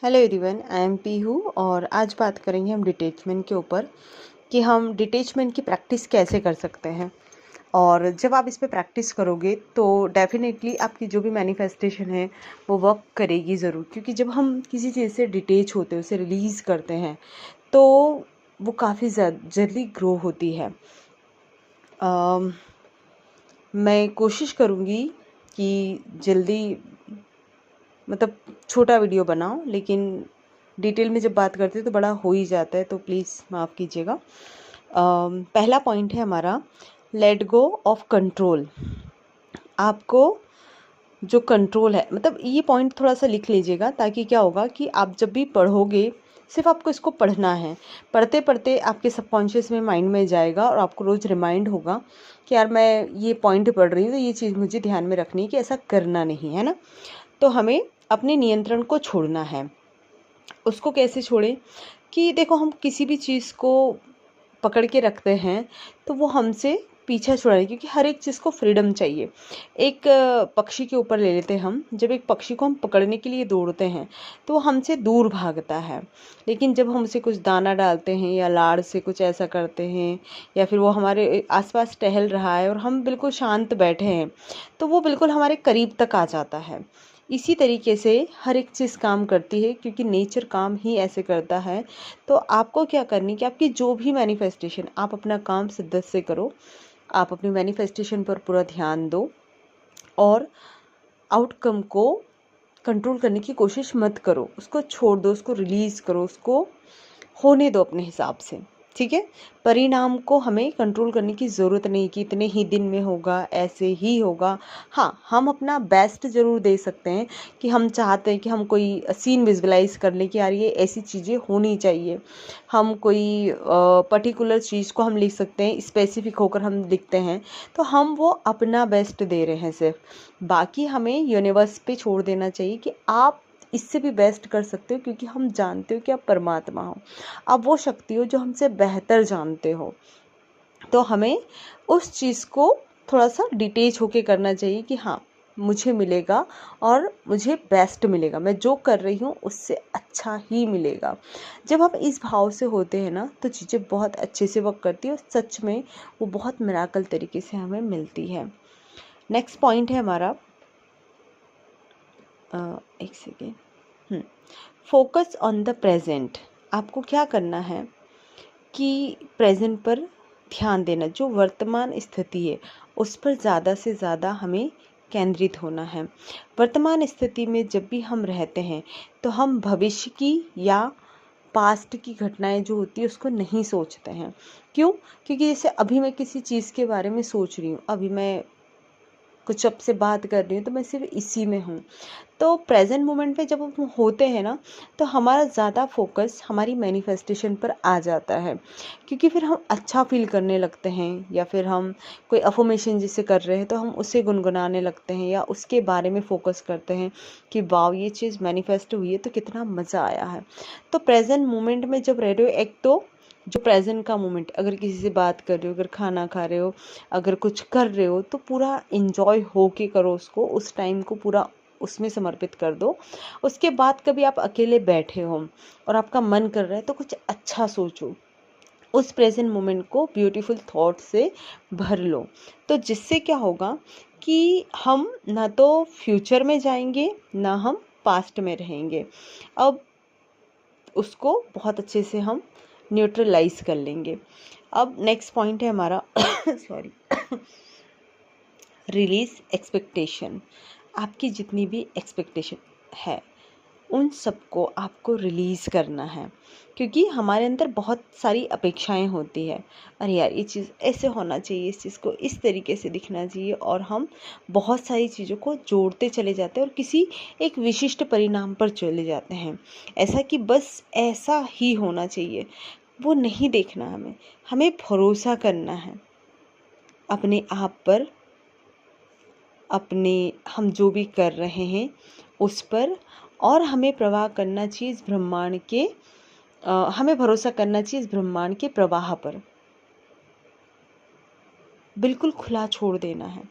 Hello everyone, I am Pihu और आज बात करेंगे हम डिटैचमेंट के ऊपर कि हम डिटैचमेंट की प्रैक्टिस कैसे कर सकते हैं। और जब आप इस पे प्रैक्टिस करोगे तो डेफिनेटली आपकी जो भी मैनिफेस्टेशन है वो वर्क करेगी ज़रूर, क्योंकि जब हम किसी चीज़ से डिटैच होते हैं, उसे रिलीज़ करते हैं, तो वो काफ़ी जल्दी ग्रो होती है। अम, मैं कोशिश करूँगी कि जल्दी मतलब छोटा वीडियो बनाओ, लेकिन डिटेल में जब बात करते हैं तो बड़ा हो ही जाता है, तो प्लीज़ माफ़ कीजिएगा। पहला पॉइंट है हमारा, लेट गो ऑफ कंट्रोल। आपको जो कंट्रोल है, मतलब ये पॉइंट थोड़ा सा लिख लीजिएगा, ताकि क्या होगा कि आप जब भी पढ़ोगे, सिर्फ आपको इसको पढ़ना है, पढ़ते पढ़ते आपके सबकॉन्शियस में, माइंड में जाएगा और आपको रोज़ रिमाइंड होगा कि यार मैं ये पॉइंट पढ़ रही हूँ तो ये चीज़ मुझे ध्यान में रखनी है कि ऐसा करना नहीं है ना। तो हमें अपने नियंत्रण को छोड़ना है। उसको कैसे छोड़ें कि देखो, हम किसी भी चीज़ को पकड़ के रखते हैं तो वो हमसे पीछा छुड़ा रही है, क्योंकि हर एक चीज़ को फ्रीडम चाहिए। एक पक्षी के ऊपर ले लेते हैं हम, जब एक पक्षी को हम पकड़ने के लिए दौड़ते हैं तो वो हमसे दूर भागता है, लेकिन जब हम उसे कुछ दाना डालते हैं या लाड़ से कुछ ऐसा करते हैं, या फिर वो हमारे आसपास टहल रहा है और हम बिल्कुल शांत बैठे हैं, तो वो बिल्कुल हमारे करीब तक आ जाता है। इसी तरीके से हर एक चीज़ काम करती है, क्योंकि नेचर काम ही ऐसे करता है। तो आपको क्या करनी कि आपकी जो भी मैनिफेस्टेशन, आप अपना काम शिद्दत से करो, आप अपनी मैनिफेस्टेशन पर पूरा ध्यान दो और आउटकम को कंट्रोल करने की कोशिश मत करो, उसको छोड़ दो, उसको रिलीज़ करो, उसको होने दो अपने हिसाब से। ठीक है, परिणाम को हमें कंट्रोल करने की ज़रूरत नहीं कि इतने ही दिन में होगा, ऐसे ही होगा। हाँ, हम अपना बेस्ट ज़रूर दे सकते हैं कि हम चाहते हैं कि हम कोई सीन विजुअलाइज कर लें कि यार ये ऐसी चीज़ें होनी चाहिए। हम कोई पर्टिकुलर चीज़ को हम लिख सकते हैं, स्पेसिफिक होकर हम लिखते हैं, तो हम वो अपना बेस्ट दे रहे हैं सिर्फ। बाकी हमें यूनिवर्स पे छोड़ देना चाहिए कि आप इससे भी बेस्ट कर सकते हो, क्योंकि हम जानते हो कि आप परमात्मा हो, आप वो शक्ति हो जो हमसे बेहतर जानते हो। तो हमें उस चीज़ को थोड़ा सा डिटेच होके करना चाहिए कि हाँ, मुझे मिलेगा और मुझे बेस्ट मिलेगा, मैं जो कर रही हूँ उससे अच्छा ही मिलेगा। जब हम इस भाव से होते हैं ना, तो चीज़ें बहुत अच्छे से वर्क करती है और सच में वो बहुत मिराकल तरीके से हमें मिलती है। नेक्स्ट पॉइंट है हमारा, एक second, focus on the present. आपको क्या करना है कि प्रेजेंट पर ध्यान देना, जो वर्तमान स्थिति है उस पर ज़्यादा से ज़्यादा हमें केंद्रित होना है। वर्तमान स्थिति में जब भी हम रहते हैं तो हम भविष्य की या पास्ट की घटनाएं जो होती है उसको नहीं सोचते हैं। क्यों? क्योंकि जैसे अभी मैं किसी चीज़ के बारे में सोच रही हूँ, अभी मैं कुछ आपसे बात कर रही हूँ, तो मैं सिर्फ इसी में हूँ। तो प्रेजेंट मोमेंट में जब हम होते हैं ना, तो हमारा ज़्यादा फोकस हमारी मैनिफेस्टेशन पर आ जाता है, क्योंकि फिर हम अच्छा फील करने लगते हैं, या फिर हम कोई अफर्मेशन जिसे कर रहे हैं तो हम उसे गुनगुनाने लगते हैं या उसके बारे में फोकस करते हैं कि वाह, ये चीज़ मैनिफेस्ट हुई है तो कितना मज़ा आया है। तो प्रेजेंट मोमेंट में जब रह रहे हो, एक तो जो प्रेजेंट का मोमेंट, अगर किसी से बात कर रहे हो, अगर खाना खा रहे हो, अगर कुछ कर रहे हो, तो पूरा इंजॉय हो के करो उसको, उस टाइम को पूरा उसमें समर्पित कर दो। उसके बाद कभी आप अकेले बैठे हो और आपका मन कर रहा है तो कुछ अच्छा सोचो, उस प्रेजेंट मोमेंट को ब्यूटीफुल थॉट से भर लो। तो जिससे क्या होगा कि हम ना तो फ्यूचर में जाएंगे, ना हम पास्ट में रहेंगे। अब उसको बहुत अच्छे से हम न्यूट्रलाइज कर लेंगे। अब नेक्स्ट पॉइंट है हमारा सॉरी, रिलीज एक्सपेक्टेशन। आपकी जितनी भी एक्सपेक्टेशन है उन सबको आपको रिलीज़ करना है, क्योंकि हमारे अंदर बहुत सारी अपेक्षाएं होती है। अरे यार, ये चीज़ ऐसे होना चाहिए, इस चीज़ को इस तरीके से दिखना चाहिए, और हम बहुत सारी चीज़ों को जोड़ते चले जाते हैं और किसी एक विशिष्ट परिणाम पर चले जाते हैं, ऐसा कि बस ऐसा ही होना चाहिए। वो नहीं देखना, हमें हमें भरोसा करना है अपने आप पर, अपने हम जो भी कर रहे हैं उस पर, और हमें प्रवाह करना चाहिए इस ब्रह्मांड के, हमें भरोसा करना चाहिए इस ब्रह्मांड के प्रवाह पर। बिल्कुल खुला छोड़ देना है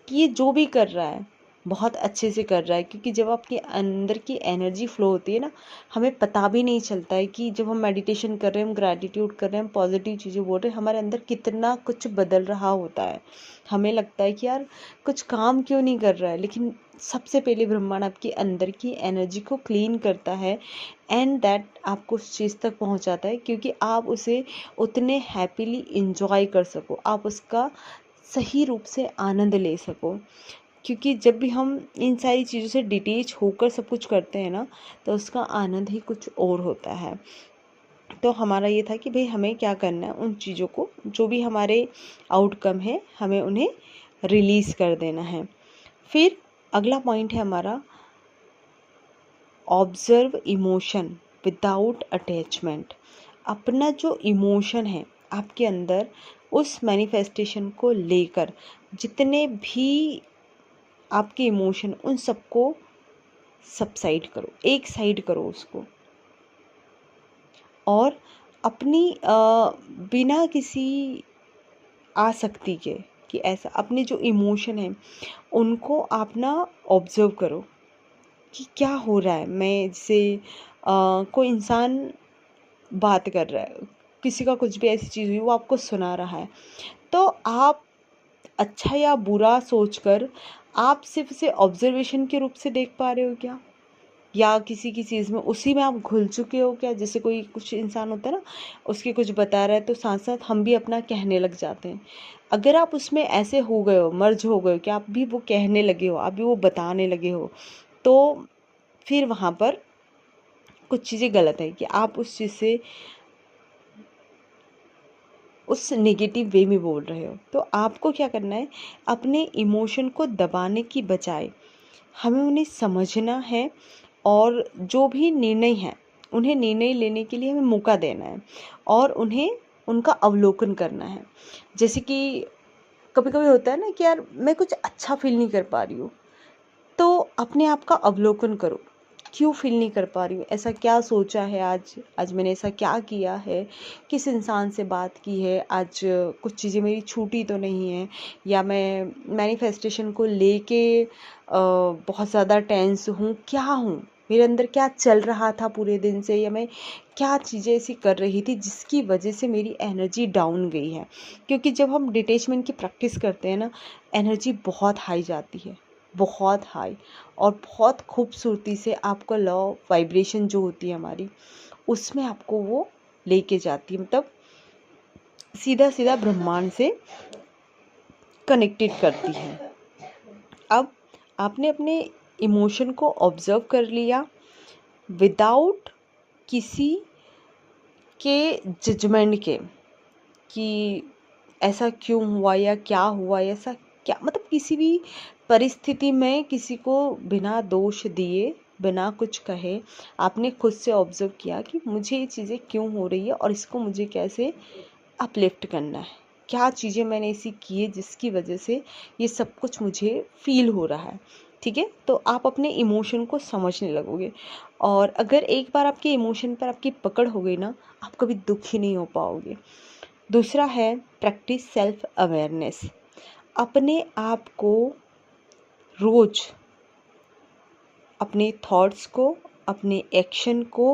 कि ये जो भी कर रहा है बहुत अच्छे से कर रहा है। क्योंकि जब आपके अंदर की एनर्जी फ्लो होती है ना, हमें पता भी नहीं चलता है कि जब हम मेडिटेशन कर रहे हैं, हम ग्रैटिट्यूड कर रहे हैं, हम पॉजिटिव चीज़ें बोल रहे हैं, हमारे अंदर कितना कुछ बदल रहा होता है। हमें लगता है कि यार कुछ काम क्यों नहीं कर रहा है, लेकिन सबसे पहले ब्रह्मांड आपके अंदर की एनर्जी को क्लीन करता है एंड दैट आपको उस चीज़ तक पहुंचाता है, क्योंकि आप उसे उतने हैप्पीली इंजॉय कर सको, आप उसका सही रूप से आनंद ले सको। क्योंकि जब भी हम इन सारी चीज़ों से डिटेच होकर सब कुछ करते हैं ना, तो उसका आनंद ही कुछ और होता है। तो हमारा ये था कि भाई हमें क्या करना है, उन चीज़ों को जो भी हमारे आउटकम है हमें उन्हें रिलीज़ कर देना है। फिर अगला पॉइंट है हमारा ऑब्जर्व इमोशन विदाउट अटैचमेंट। अपना जो इमोशन है आपके अंदर, उस मैनिफेस्टेशन को लेकर जितने भी आपके इमोशन, उन सबको सबसाइड करो, एक साइड करो उसको, और अपनी बिना किसी आसक्ति के कि ऐसा अपने जो इमोशन है उनको आप ना ऑब्जर्व करो कि क्या हो रहा है। मैं जैसे कोई इंसान बात कर रहा है, किसी का कुछ भी ऐसी चीज़ हुई, वो आपको सुना रहा है, तो आप अच्छा या बुरा सोचकर आप सिर्फ उसे ऑब्जर्वेशन के रूप से देख पा रहे हो क्या, या किसी की चीज़ में उसी में आप घुल चुके हो क्या। जैसे कोई कुछ इंसान होता है ना, उसके कुछ बता रहा है तो साथ साथ हम भी अपना कहने लग जाते हैं। अगर आप उसमें ऐसे हो गए हो, मर्ज हो गए हो कि आप भी वो कहने लगे हो, आप भी वो बताने लगे हो, तो फिर वहाँ पर कुछ चीज़ें गलत है कि आप उस चीज़ से उस नेगेटिव वे में बोल रहे हो। तो आपको क्या करना है, अपने इमोशन को दबाने की बजाय हमें उन्हें समझना है, और जो भी निर्णय है उन्हें निर्णय लेने के लिए हमें मौका देना है और उन्हें उनका अवलोकन करना है। जैसे कि कभी कभी होता है ना कि यार मैं कुछ अच्छा फील नहीं कर पा रही हूँ, तो अपने आप का अवलोकन करो, क्यों फील नहीं कर पा रही हूँ, ऐसा क्या सोचा है, आज आज मैंने ऐसा क्या किया है, किस इंसान से बात की है, आज कुछ चीज़ें मेरी छूटी तो नहीं है, या मैं मैनिफेस्टेशन को लेके बहुत ज़्यादा टेंस हूँ, क्या हूँ, मेरे अंदर क्या चल रहा था पूरे दिन से, या मैं क्या चीज़ें ऐसी कर रही थी जिसकी वजह से मेरी एनर्जी डाउन गई है। क्योंकि जब हम डिटैचमेंट की प्रैक्टिस करते हैं ना, एनर्जी बहुत हाई जाती है, बहुत हाई, और बहुत खूबसूरती से आपका लॉ वाइब्रेशन जो होती है हमारी, उसमें आपको वो लेके जाती है, मतलब सीधा सीधा ब्रह्मांड से कनेक्टेड करती है। अब आपने अपने इमोशन को ऑब्जर्व कर लिया विदाउट किसी के जजमेंट के, कि ऐसा क्यों हुआ या क्या हुआ, या ऐसा क्या, मतलब किसी भी परिस्थिति में किसी को बिना दोष दिए, बिना कुछ कहे, आपने खुद से ऑब्जर्व किया कि मुझे ये चीज़ें क्यों हो रही है और इसको मुझे कैसे अपलिफ्ट करना है, क्या चीज़ें मैंने ऐसी की है जिसकी वजह से ये सब कुछ मुझे फील हो रहा है। ठीक है, तो आप अपने इमोशन को समझने लगोगे, और अगर एक बार आपके इमोशन पर आपकी पकड़ हो गई ना, आप कभी दुखी नहीं हो पाओगे। दूसरा है प्रैक्टिस सेल्फ अवेयरनेस। अपने आप को रोज, अपने थॉट्स को, अपने एक्शन को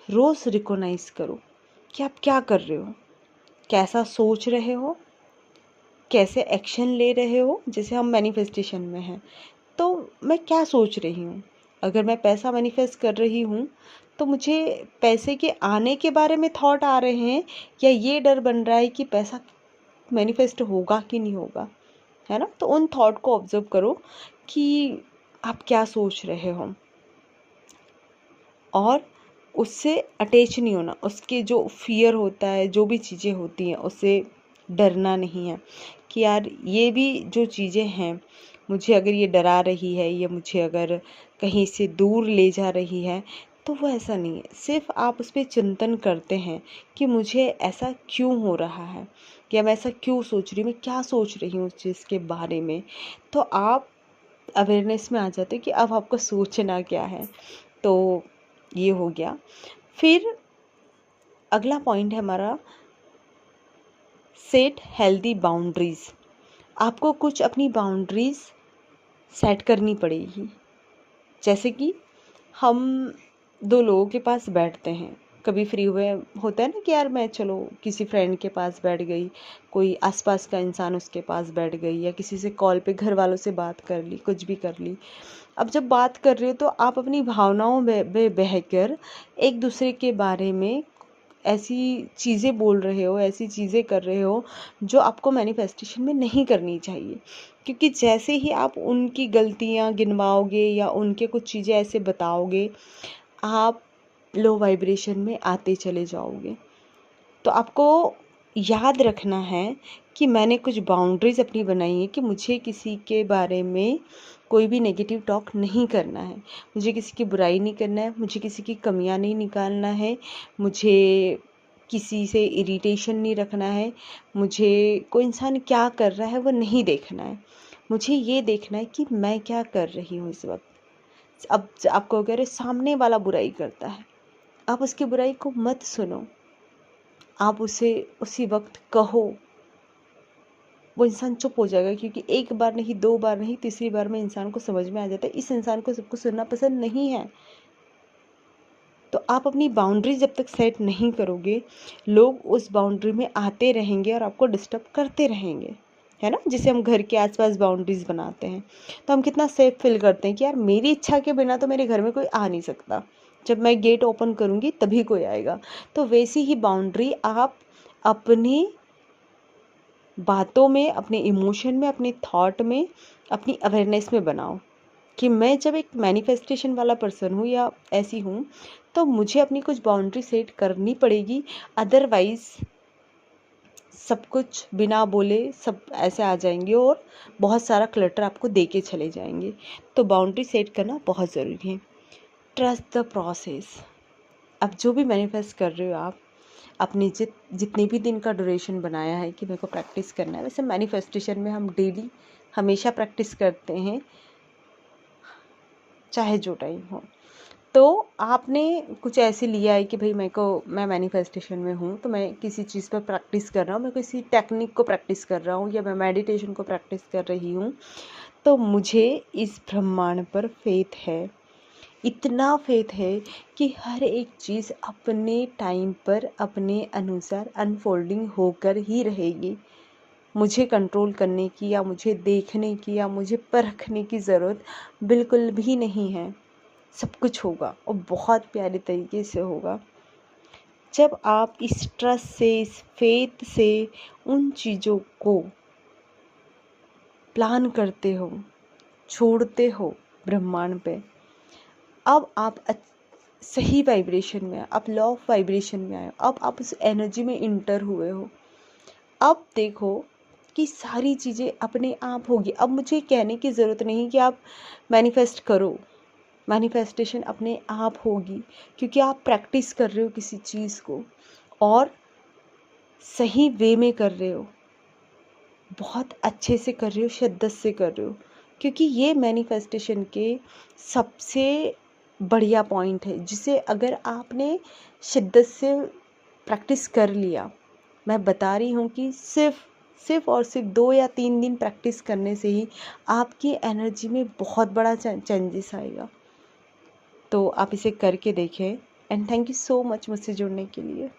रोज रिकॉग्नाइज करो कि आप क्या कर रहे हो, कैसा सोच रहे हो, कैसे एक्शन ले रहे हो। जैसे हम मैनिफेस्टेशन में हैं, तो मैं क्या सोच रही हूँ, अगर मैं पैसा मैनिफेस्ट कर रही हूँ तो मुझे पैसे के आने के बारे में थॉट आ रहे हैं, या ये डर बन रहा है कि पैसा मैनिफेस्ट होगा कि नहीं होगा, है ना। तो उन थॉट को ऑब्जर्व करो कि आप क्या सोच रहे हो, और उससे अटैच नहीं होना, उसके जो फियर होता है, जो भी चीज़ें होती हैं उससे डरना नहीं है कि यार ये भी जो चीज़ें हैं, मुझे अगर ये डरा रही है, या मुझे अगर कहीं से दूर ले जा रही है, तो वो ऐसा नहीं है। सिर्फ आप उस पर चिंतन करते हैं कि मुझे ऐसा क्यों हो रहा है, या मैं ऐसा क्यों सोच रही हूँ, मैं क्या सोच रही हूँ उस चीज़ के बारे में। तो आप अवेयरनेस में आ जाते हो कि अब आपको सोचना क्या है। तो ये हो गया। फिर अगला पॉइंट है हमारा सेट हेल्दी बाउंड्रीज। आपको कुछ अपनी बाउंड्रीज सेट करनी पड़ेगी। जैसे कि हम दो लोगों के पास बैठते हैं, कभी फ्री हुए होता है ना कि यार मैं चलो किसी फ्रेंड के पास बैठ गई, कोई आसपास का इंसान उसके पास बैठ गई, या किसी से कॉल पे घर वालों से बात कर ली, कुछ भी कर ली। अब जब बात कर रहे हो तो आप अपनी भावनाओं में बहकर एक दूसरे के बारे में ऐसी चीज़ें बोल रहे हो, ऐसी चीज़ें कर रहे हो जो आपको मैनिफेस्टेशन में नहीं करनी चाहिए। क्योंकि जैसे ही आप उनकी गलतियाँ गिनवाओगे या उनके कुछ चीज़ें ऐसे बताओगे, आप लो वाइब्रेशन में आते चले जाओगे। तो आपको याद रखना है कि मैंने कुछ बाउंड्रीज़ अपनी बनाई है कि मुझे किसी के बारे में कोई भी नेगेटिव टॉक नहीं करना है, मुझे किसी की बुराई नहीं करना है, मुझे किसी की कमियां नहीं निकालना है, मुझे किसी से इरिटेशन नहीं रखना है, मुझे कोई इंसान क्या कर रहा है वो नहीं देखना है, मुझे ये देखना है कि मैं क्या कर रही हूँ इस वक्त। अब आपको अगर सामने वाला बुराई करता है, आप उसकी बुराई को मत सुनो, आप उसे उसी वक्त कहो, वो इंसान चुप हो जाएगा। क्योंकि एक बार नहीं, दो बार नहीं, तीसरी बार में इंसान को समझ में आ जाता है इस इंसान को सबको सुनना पसंद नहीं है। तो आप अपनी बाउंड्री जब तक सेट नहीं करोगे, लोग उस बाउंड्री में आते रहेंगे और आपको डिस्टर्ब करते रहेंगे, है ना। जैसे हम घर के आसपास बाउंड्रीज बनाते हैं तो हम कितना सेफ फील करते हैं कि यार मेरी इच्छा के बिना तो मेरे घर में कोई आ नहीं सकता, जब मैं गेट ओपन करूँगी तभी कोई आएगा। तो वैसी ही बाउंड्री आप अपनी बातों में, अपने इमोशन में, अपने थॉट में, अपनी अवेयरनेस में बनाओ कि मैं जब एक मैनिफेस्टेशन वाला पर्सन हूँ या ऐसी हूँ तो मुझे अपनी कुछ बाउंड्री सेट करनी पड़ेगी। अदरवाइज सब कुछ बिना बोले सब ऐसे आ जाएंगे और बहुत सारा क्लटर आपको दे के चले जाएंगे। तो बाउंड्री सेट करना बहुत ज़रूरी है। Trust the process. अब जो भी मैनिफेस्ट कर रहे हो आप, अपने जितने भी दिन का ड्यूरेशन बनाया है कि मेरे को प्रैक्टिस करना है, वैसे मैनिफेस्टेशन में हम डेली हमेशा प्रैक्टिस करते हैं, चाहे जो टाइम हो। तो आपने कुछ ऐसे लिया है कि भाई मैं मैनिफेस्टेशन में हूँ तो मैं किसी चीज़ पर प्रैक्टिस कर रहा हूँ, मैं किसी टेक्निक को प्रैक्टिस कर रहा हूँ या मैं मेडिटेशन को प्रैक्टिस कर रही हूँ, तो मुझे इस ब्रह्मांड पर फेथ है, इतना फेथ है कि हर एक चीज़ अपने टाइम पर अपने अनुसार अनफोल्डिंग होकर ही रहेगी। मुझे कंट्रोल करने की या मुझे देखने की या मुझे परखने की ज़रूरत बिल्कुल भी नहीं है। सब कुछ होगा और बहुत प्यारे तरीके से होगा। जब आप इस ट्रस्ट से, इस फेथ से उन चीज़ों को प्लान करते हो, छोड़ते हो ब्रह्मांड पे, अब आप सही वाइब्रेशन में, आप लॉ ऑफ वाइब्रेशन में आए, अब आप उस एनर्जी में इंटर हुए हो। अब देखो कि सारी चीज़ें अपने आप होगी। अब मुझे कहने की ज़रूरत नहीं कि आप मैनिफेस्ट करो, मैनिफेस्टेशन अपने आप होगी क्योंकि आप प्रैक्टिस कर रहे हो किसी चीज़ को और सही वे में कर रहे हो, बहुत अच्छे से कर रहे हो, शिद्दत से कर रहे हो। क्योंकि ये मैनिफेस्टेशन के सबसे बढ़िया पॉइंट है जिसे अगर आपने शिद्दत से प्रैक्टिस कर लिया, मैं बता रही हूँ कि सिर्फ और सिर्फ 2 या 3 दिन प्रैक्टिस करने से ही आपकी एनर्जी में बहुत बड़ा चेंजेस आएगा। तो आप इसे करके देखें। And thank you so much मुझसे जुड़ने के लिए।